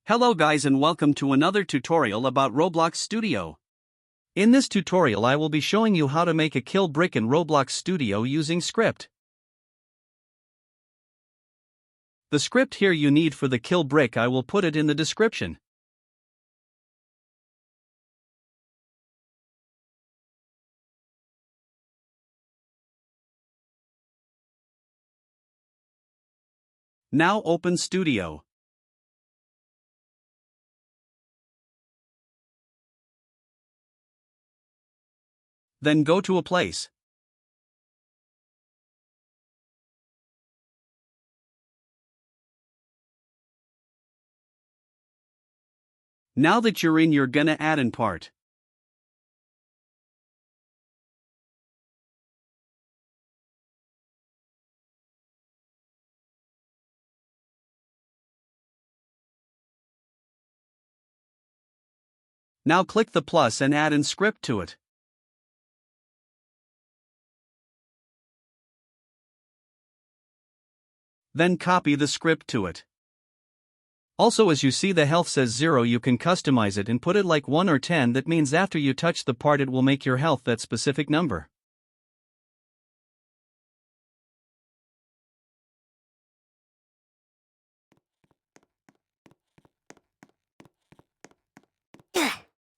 Hello guys and welcome to another tutorial about Roblox Studio. In this tutorial I will be showing you how to make a kill brick in Roblox Studio using script. The script here you need for the kill brick I will put it in the description. Now open Studio. Then go to a place. Now that you're in, you're gonna add in part. Now click the plus and add in script to it. Then copy the script to it. Also, as you see, the health says 0. You can customize it and put it like 1 or 10. That means after you touch the part it will make your health that specific number.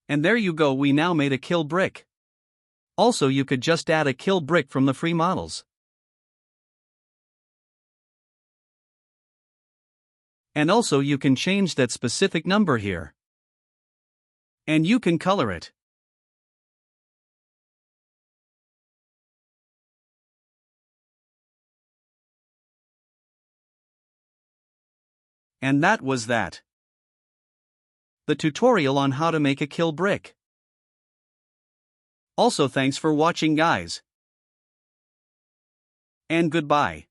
And there you go, we now made a kill brick. Also, you could just add a kill brick from the free models. And also you can change that specific number here. And you can color it. And that was that. The tutorial on how to make a kill brick. Also thanks for watching guys. And goodbye.